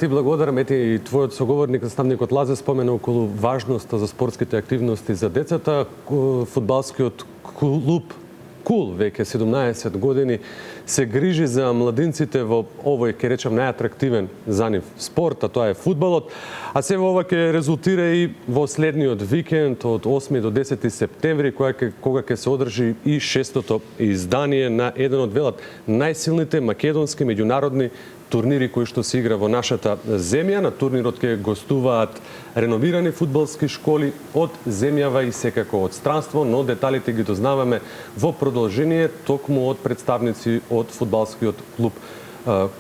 Ти благодарам, ети и твојот соговорник, наставникот Лазе, спомена околу важноста за спортските активности за децата. Фудбалскиот клуб Кул веќе 17 години се грижи за младинците во овој, ке речам, најатрактивен за нив спорт, а тоа е фудбалот. А се ова ќе резултира и во следниот викенд од 8 до 10 септември, кога ќе се одржи и 6-тото издание на еден од велат најсилните македонски меѓународни турнири кои што се игра во нашата земја. На турнирот ќе гостуваат реновирани фудбалски школи од земјава и секако од странство, но деталите ги дознаваме во продолжение токму од представници од фудбалскиот клуб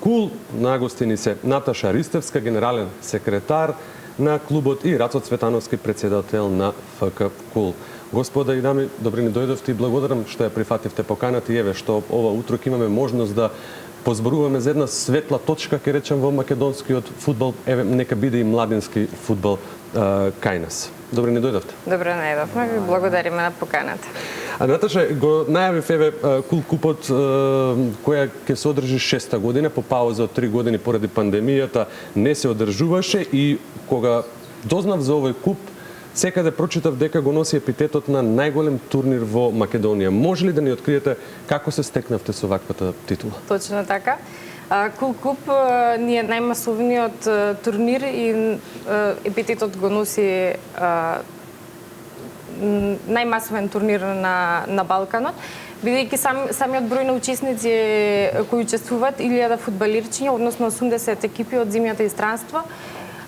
Кул. Нагостини се Наташа Ристевска, генерален секретар на клубот, и Рацо Цветановски, председател на ФК Кул. Господа и дами, добри ни дојдовте и благодарам што ја прифативте поканата, и еве што ова утрок имаме можност да позборуваме за една светла точка, ке речем, во македонскиот фудбал. Еве, нека биде и младински фудбал кај нас. Добре ни дојдовте. Добре најдовме, ви благодариме на поканата. А Наташа, го најавив еве Кул купот која ќе се одржи 6-та година, по пауза од 3 години поради пандемијата не се одржуваше, и кога дознав за овој куп, секаде прочитав дека го носи епитетот на најголем турнир во Македонија. Може ли да ни откриете како се стекнавте со ваквата титула? Точно така. Кул Куп ни е најмасовниот турнир и епитетот го носи најмасовен турнир на Балканот, бидејќи самиот број на учесници кои учествуваат, 1000 фудбалирчиња, односно 80 екипи од земјата и странство,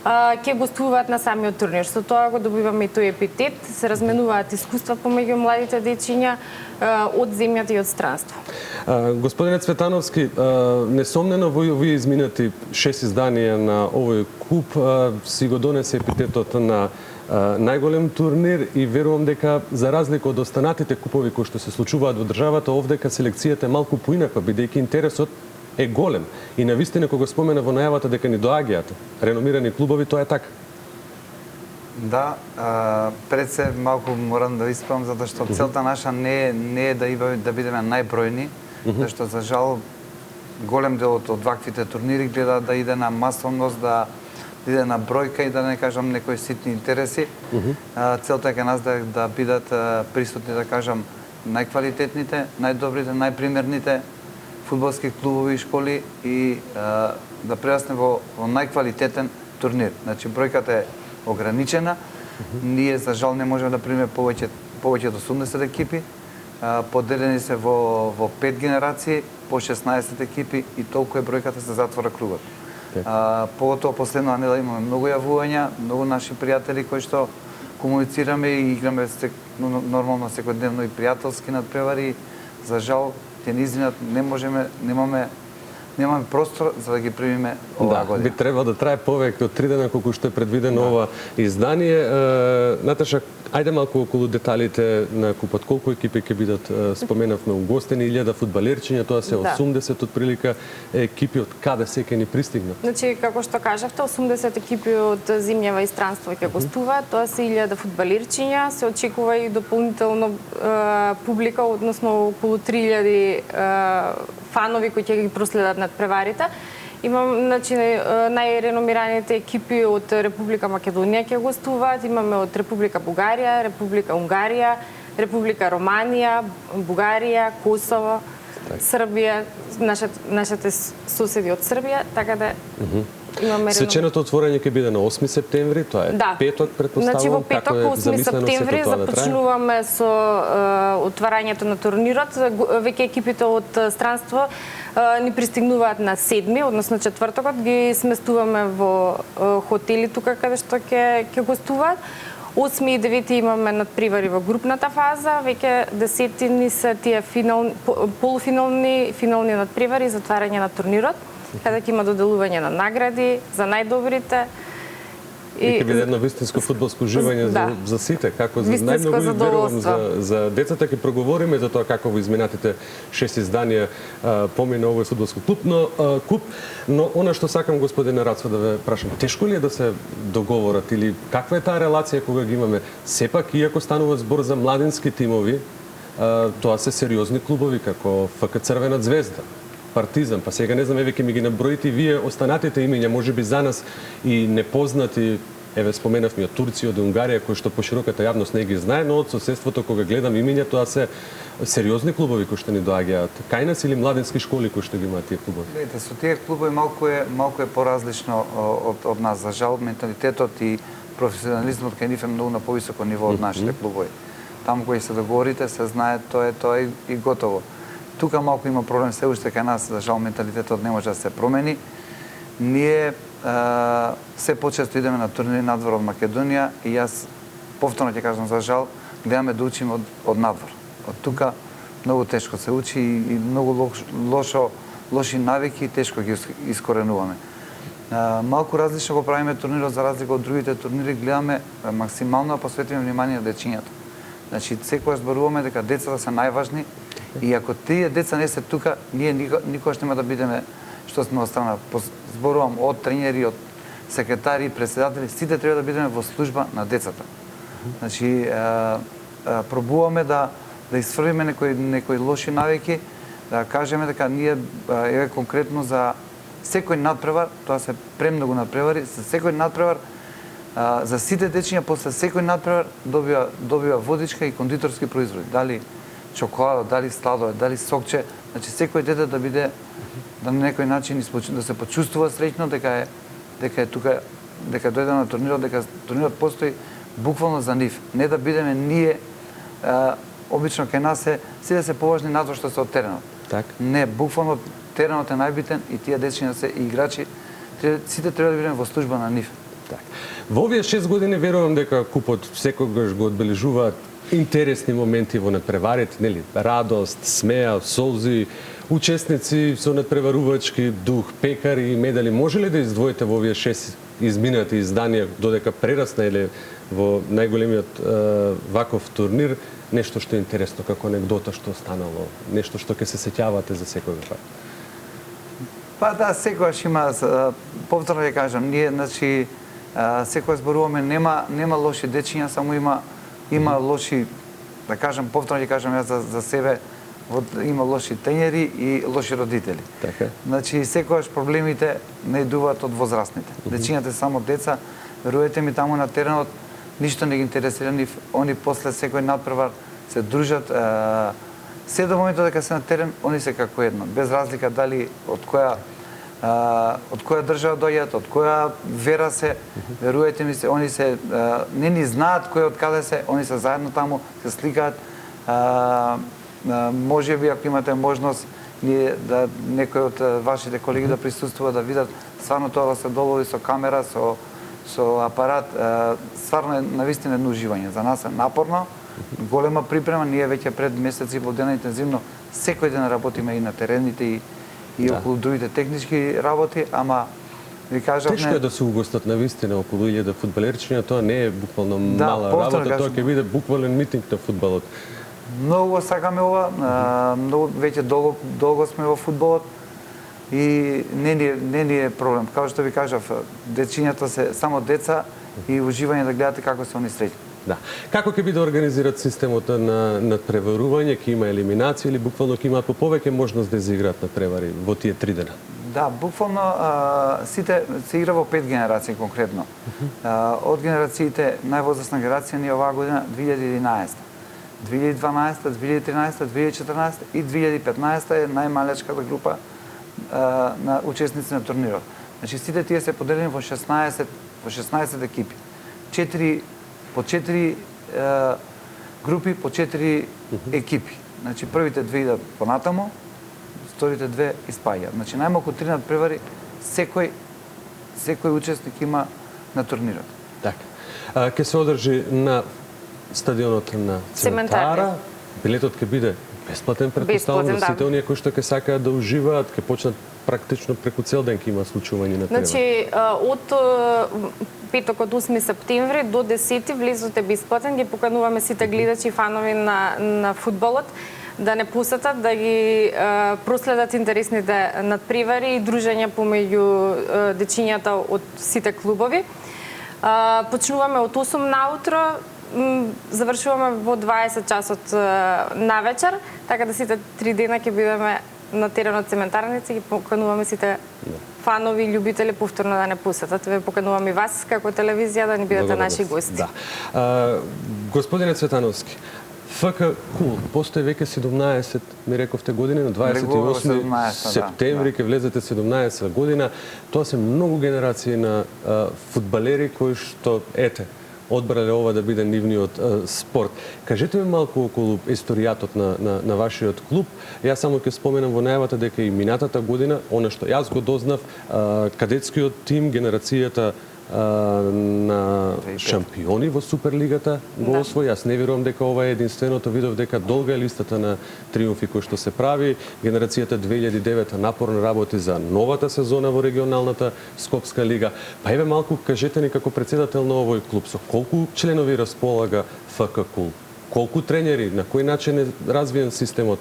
ќе гостуваат на самиот турнир. Со тоа го добиваме и тој епитет, се разменуваат искуства помеѓу младите дечиња од земјата и од странство. Господине Цветановски, несомнено во овие изминати 6 изданија на овој куп си го донесе епитетот на најголем турнир, и верувам дека за разлика од останатите купови кои што се случуваат во државата, овдека селекцијата е малку поинаква, бидејќи интересот е голем. И навистина, кога спомена во најавата дека ни доаѓаат реномирани клубови, тоа е така. Да, пред се малку морам да исправам, затоа што целта наша не е да бидеме најбројни, зашто за жал голем дел од ваквите турнири гледа да иде на масовност, да иде на бројка и да не кажам некои ситни интереси. Целта е кај нас да бидат присутни, да кажам, најквалитетните, најдобрите, најпримерните фудбалски клубови и школи, и да прерасне во најквалитетен турнир. Значи, бројката е ограничена. Ние, за жал, не можеме да примеме повеќе од 80 екипи. Поделени се во 5 генерации, по 16 екипи, и толку е бројката, се затвора кругот. Поготово последна недела имаме многу јавувања, многу наши пријатели кои што комуницираме и играме нормално секојдневно и пријателски надпревари. За жал, те ни извинат, немаме простор за да ги примиме оваа година. Би требало да трае повеќе од 3 дена колку што е предвидено ова издание. Наташа, ајде малку околу деталите на купот. Колку екипи ќе бидат, споменавме, угостени, 1000 фудбалерчиња, тоа се 80 отприлика екипи, од каде се ќе ни пристигнат? Значи, како што кажавте, 80 екипи од земјава и странство ќе гостуваат, тоа се 1000 фудбалирчиња, се очекува и дополнително публика, односно околу 3000 фанови кои ќе ги проследат надпреварите. Имам, значи, најреномираните екипи од Република Македонија ќе гостуваат, имаме од Република Бугарија, Република Унгарија, Република Романија, Бугарија, Косово, Србија, нашите соседи од Србија, така да имаме Свеченото отворање ќе биде на 8 септември, тоа е петок, претпоставувам. Значи, во петок, 8 септември, започнуваме со отварањето на турнирот. Веќе екипите од странство ни пристигнуваат на 7, односно четвртокот, ги сместуваме во хотели тука каде што ќе гостуваат. 8 и 9 имаме надпревари во групната фаза, веќе 10 се тие полуфинални, финални надпревари, затварање на турнирот, каде ќе има доделување на награди за најдобрите. И ќе биде едно вистинско фудбалско уживање за сите, како за најмногу верувам за децата. Ќе проговориме за тоа како во изминатите 6 изданија помина овој фудбалски куп, но она што сакам, господине Рацо, да ве прашам, тешко ли е да се договорат, или каква е таа релација кога ги имаме? Сепак, иако станува збор за младински тимови, тоа се сериозни клубови како ФК Црвена Звезда, Партизан, па сега не знам, еве ќе ми ги наброите и вие останатите имиња, можеби за нас и непознати. Еве споменавме од Турција, од Унгарија, кои што пошироката јавност не ги знае, но од соседството кога гледам имиња, тоа се сериозни клубови кои што ни доаѓаат. Кај нас или младенски школи кои што ги имаат тие клубови? Гледате, со тие клубови малку е поразлично од нас. За жал, менталитетот и професионализмот кај нив е многу на повисоко ниво од нашите клубови. Таму кој се договорите, се знае тоа и готово. Тука малку има проблем се уште кај нас, за жал менталитетот не може да се промени. Ние се почесто идеме на турнири надвор од Македонија и јас повторно ќе кажам, за жал гледаме да учиме од надвор. Од тука многу тешко се учи и многу лоши навики тешко ги искоренуваме. Малку различно го правиме турнирот за разлика од другите турнири, гледаме максимално да посветиме внимание на дечињата. Значи секогаш зборуваме дека децата се најважни и ако тие деца не се тука, ние никогаш нема да бидеме што сме од страна. Зборувам од тренери, од секретари, председатели, сите треба да бидеме во служба на децата. Значи пробуваме да исфрлиме некои лоши навики, да кажеме дека ние еве конкретно за секој надпревар, тоа се премногу надпревари, за секој надпревар за сите дечиња после секој надпревар добива водичка и кондиторски производи, дали чоколада, дали сладолед, дали сокче, значи секој дете да биде да на некој начин да се почувствува среќно дека е тука, дека дојде на турнирот, дека турнирот постои буквално за нив. Не да бидеме ние обично кај нас сите се поважни надвор што се од теренот. Так. Не, буквално теренот е најбитен и тие дечиња се играчи, сите треба да бидеме во служба на нив. Так. Во овие 6 години верувам дека купот секогаш го одбележуваат интересни моменти во надпреварите, нели? Радост, смеа, солзи, учесници со надпреварувачки дух, пекари и медали. Може ли да издвоите во овие 6 изминати изданија додека прераснале во најголемиот ваков турнир нешто што е интересно како анегдота што станало, нешто што ќе се сеќавате за секој пат? Па да, секогаш има, повторно ќе кажам, ние, значи, секогаш зборуваме, нема лоши дечиња, само има лоши, да кажам, повторно ќе кажам јас за себе, има лоши тренери и лоши родители. Така. Значи, секогаш проблемите не идуваат од возрастните. Дечињата се само деца, верувате ми таму на теренот, ништо не ги интересира нив, они после секој надпревар се дружат, се до моментот дека се на терен, они се како едно, без разлика дали од која држава доаѓаат, од која вера се, верувате ми се, они се не ни знаат кој од каде се, они се заедно таму, се сликаат. Можеби ако имате можност да некој од вашите колеги да присуствува да видат стварно тоа да се долови со камера, со апарат, стварно е навистина едно уживање. За нас е напорно, голема припрема, ние веќе пред месеци и пол дена интензивно секој ден работиме и на терените и околу другите технички работи, ама ви кажавме... Тешко е да се угостат навистина околу 1000 фудбалерчиња, тоа не е буквално мала работа, тоа ќе биде буквален митинг на фудбалот. Многу сакаме ова, веќе долго сме во фудбалот и не ни е проблем. Како што ви кажав, дечињата се само деца и уживање да гледате како се они среќни. Да. Како ќе биде организират системот на надпреварување, ќе има елиминација или буквално ќе имаат по повеќе можност да изиграат надпревари во тие 3 дена? Да, буквално сите се игра во 5 генерации конкретно. Од генерациите највозрастна генерација ни оваа година 2011. 2012, 2013, 2014 и 2015 е најмалечката група на учесници на турнирот. Значи сите тие се поделени во 16 екипи. По 4 групи, по 4 екипи. Значи првите 2 идат понатамо, вторите 2 испаѓаат. Значи најмалку 3 надпревари секој учесник има на турнирот. Така. Ќе се одржи на стадионот на Цементара. Билетот ќе биде бесплатен, претпоставувам, за сите оние кои што ќе сакаат да уживаат, ќе почнат практично преку цел ден ќе има случување на терен. Значи, од петок од 8 септември до 10 влезот е бесплатен, ги покануваме сите гледачи и фанови на фудбалот да не посетат, да ги проследат интересните надпревари и дружења помеѓу дечињата од сите клубови. Почнуваме од 8 наутро, завршуваме во 20 часот навечер, така да сите 3 дена ќе бидеме на теренот Цементарница ги покануваме сите фанови и љубители повторно да не посетат. Ве покануваме и вас како телевизија да ни бидете наши гости. Да. Господине Цветановски, ФК Кул постои веќе 17, ми рековте, години, на 28 септември ќе влезете 17 година. Тоа се многу генерации на фудбалери кои што, ете, одбрале ова да биде нивниот спорт. Кажете ми малку околу историјатот на вашиот клуб. Јас само ќе споменам во најавата дека и минатата година, она што јас го дознав, кадетскиот тим, генерацијата на шампиони во Суперлигата го освои. Јас не верувам дека ова е единственото. Видов дека долга е листата на триумфи кои што се прави. Генерацијата 2009 напорно работи за новата сезона во регионалната Скопска лига. Па еве малку кажете ни како председател на овој клуб, со колку членови располага ФК Кул? Колку тренери, на кој начин е развиен системот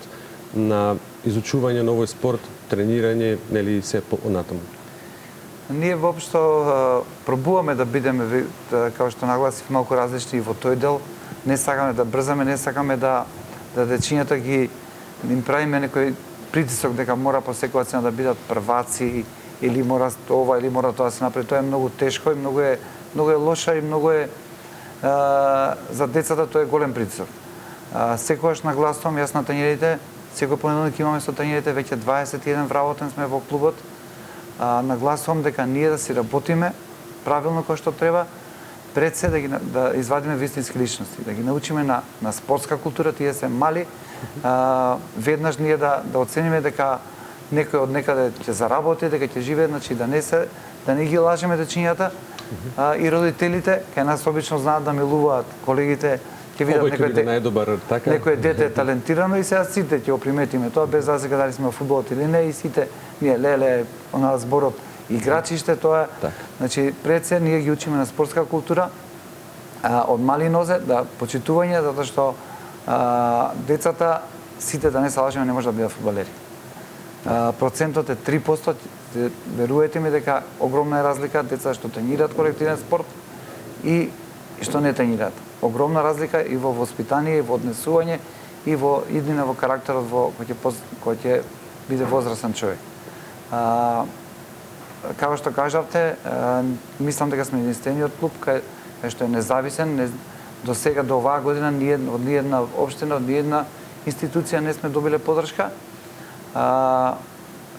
на изучување на овој спорт, тренирање, нели се понатаму? Ние воопшто пробуваме да бидеме, како што нагласив, малку различни во тој дел. Не сакаме да брзаме, не сакаме да дечињата ги им правиме некој притисок дека мора по секоја цена да бидат прваци или мора ова или мора тоа да се направи. Тоа е многу тешко и многу е лоша и многу е за децата тоа е голем притисок. Секогаш нагласувам јас на тренерите, секој понеделник имаме со тренерите, веќе 21 вработен сме во клубот. Нагласувам дека ние да си работиме правилно кој што треба, пред се да извадиме вистински личности, да ги научиме на спортска култура, тие се мали, веднаш ние да оцениме дека некој од некаде ќе заработи, дека ќе живее, значи да не ги лажеме дечињата и родителите, кај нас обично знаат да милуваат колегите, ќе видат некој дете е талентирано и сега сите ќе го приметиме тоа без разлика дали сме во фудбалот или не, и сите ние леле на зборот играчиште, тоа значи пред се ние ги учиме на спортска култура од мали нозе, да почитување, затоа што децата сите, да не се лажеме, не може да бидат фудбалери. Процентот е 3%, верувате ми дека огромна е разлика деца што тренираат колективен спорт и што не тренираат. Огромна разлика и во воспитание, и во однесување, и во иднина во карактерот кој ќе биде возрастен човек. Како што кажавте, мислам дека сме единствениот клуб кај што е независен. До сега, до оваа година, од ниедна општина, од ниедна институција не сме добиле поддршка.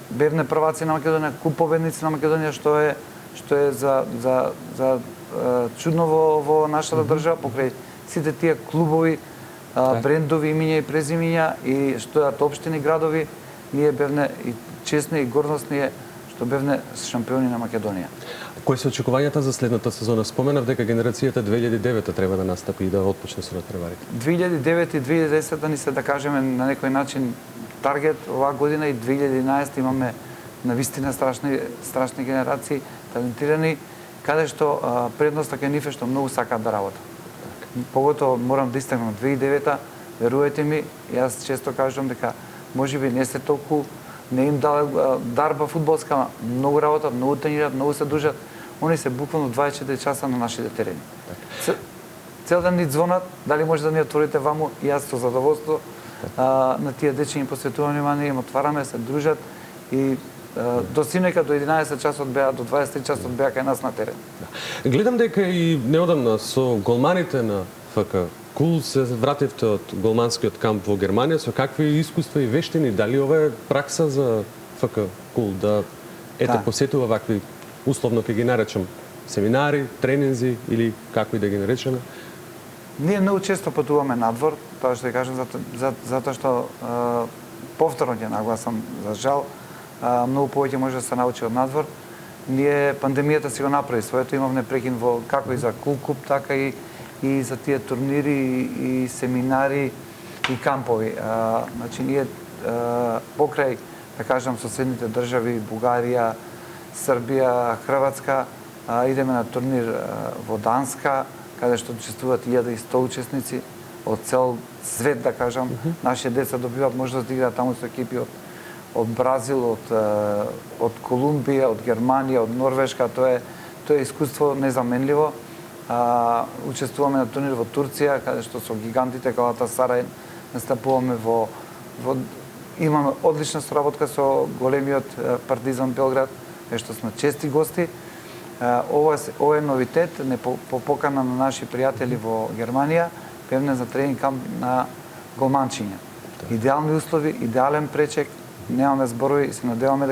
Бевне прваци на Македонија, куп победници на Македонија, што е за чудно во нашата држава, покрај сите тие клубови, брендови, имиња и презимиња, и што е општини, градови, ние бевне и честни и гордосни е што бевне шампиони на Македонија. Кои се очекувањата за следната сезона? Споменав дека генерацијата 2009 треба да настапи и да отпочне со натпреварите. 2009 и 2010 ни се, да кажеме, на некој начин таргет оваа година, и 2011 имаме навистина страшни генерации, талентирани, каде што предноста кај нив е што многу сакаат да работат. Поготово морам да истакнам 2009-та, верувате ми, јас често кажувам дека можеби не се толку, не им дали дарба фудбалска, многу работат, многу тренираат, многу се дружат. Они се буквално 24 часа на нашите терени. Цел ден ни звонат, дали може да ни отворите ваму, и јас со задоволство на тие дечи им посветувам внимание, им отвараме, се дружат, и до синека до 11 часот беа, до 23 часот беа кај нас на терен. Гледам дека и неодамна со голманите на ФК Кул се вративте од голманскиот камп во Германија. Со какви искуства и вештини? Дали ова е пракса за ФК Кул да посетува вакви, условно ќе ги наречам, семинари, тренинзи или какви да ги наречеме? Ние многу често патуваме надвор, тоа што ја кажам, затоа што повторно ќе нагласам, за жал, многу повеќе може да се научи од надвор. Ние пандемијата си го направи своето, имавме прекин во како и за Кул Куп, така и за тие турнири и семинари и кампови. Значи ние покрај, да кажам, соседните држави, Бугарија, Србија, Хрватска, идеме на турнир во Данска, каде што учествуваат 1100 учесници од цел свет, да кажам. Нашите деца добиваат можност да играат таму со екипи од Бразил, од Колумбија, од Германија, од Норвешка. Тоа е искуство незаменливо. Учествуваме на турнир во Турција, каде што со гигантите Галатасарај настапуваме во Имаме одлична соработка со големиот Партизан Белград, кај што сме чести гости. Ова е новитет, не по покана на наши пријатели во Германија, певне за тренинг камп на голманчиња. Идеални услови, идеален пречек, немаме зборови и се надеваме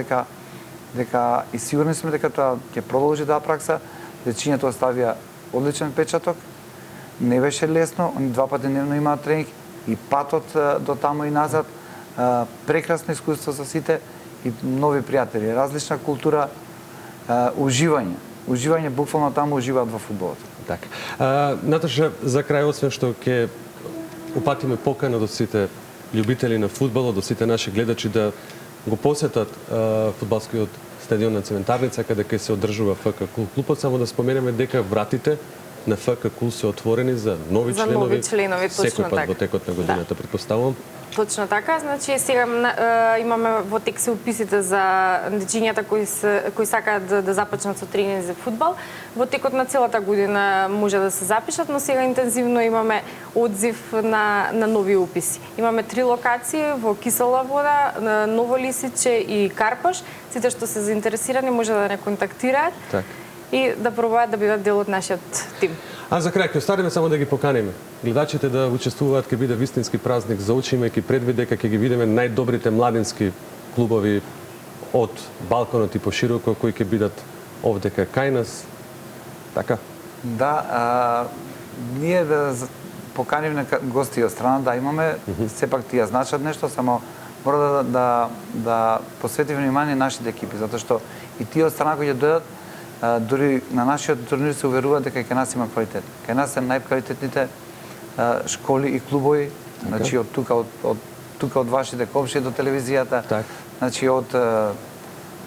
дека и сигурни сме дека тоа ќе продолжи таа пракса. Дечињата оставија одличен печаток. Не беше лесно, они 2 пати дневно имаат тренинг и патот до таму и назад. Прекрасно искуство за сите и нови пријатели, различна култура, уживање. Уживање, буквално таму уживаат во фудбалот. Така. Наташа, за крај, освен што ќе упатиме покана до сите љубители на фудбалот, до сите наши гледачи да го посетат фудбалскиот стадион на Цементарница, каде ќе се одржува ФК Кул клубот, само да споменеме дека вратите на ФК Кул се отворени за нови членови, секој пат во текот на годината, предпоставувам. Точно така, значи сега имаме во тек се уписите за дечињата кои сакаат да започнат со тренинг за фудбал. Во текот на целата година може да се запишат, но сега интензивно имаме одзив на нови уписи. Имаме 3 локации во Кисела вода, Ново Лисиче и Карпаш. Сите што се заинтересирани може да не контактираат. Так. И да пробаат да бидат дел од нашиот тим. А за крај ќе оставиме само да ги поканиме. Гледачите да учествуваат, ќе биде вистински празник за очи, имајќи предвид дека ќе ги видиме најдобрите младински клубови од Балканот и пошироко кои ќе бидат овдека кај нас. Така? Да, ние да поканивме гости од страна, да имаме, сепак тие значат нешто, само мора да посветиме внимание нашите екипи, затоа што и тие од страна кои ќе дојдат, дури на нашиот турнир се уверуваат дека кај нас има квалитет. Кај нас се најквалитетните школи и клубови, значи од тука од вашите комши до телевизијата, значи од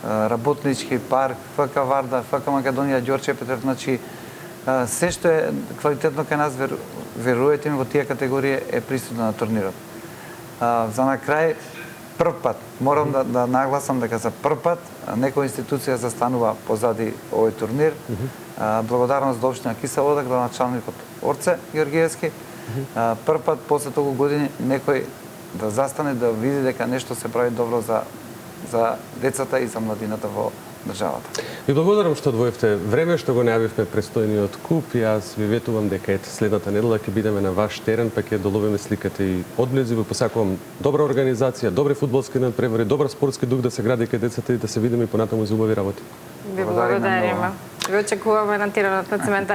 Работнички парк, ФК Варда, ФК Македонија, Ѓорче Петров, значи се што е квалитетно кај нас, веруете ми, во тие категории е присутно на турнирот. За на крај, прв пат, морам да нагласам дека за прв пат некоја институција застанува позади овој турнир. Благодарност до општина Кисела вода, градоначалникот Орце Георгиевски. Прв пат после толку години некој да застане, да види дека нешто се прави добро за децата и за младината во државата. Ви благодарам што одвоевте време, што го најавивме престојниот куп и јас ви ветувам дека следната недела ќе бидеме на ваш терен, па ќе доловиме сликата и одблизу. Ви посакувам добра организација, добри фудбалски надпревари, добар спортски дух да се гради кај децата и да се видиме и понатаму за убави работи. Ви благодариме. Ви очекуваме на теренот на Цементар.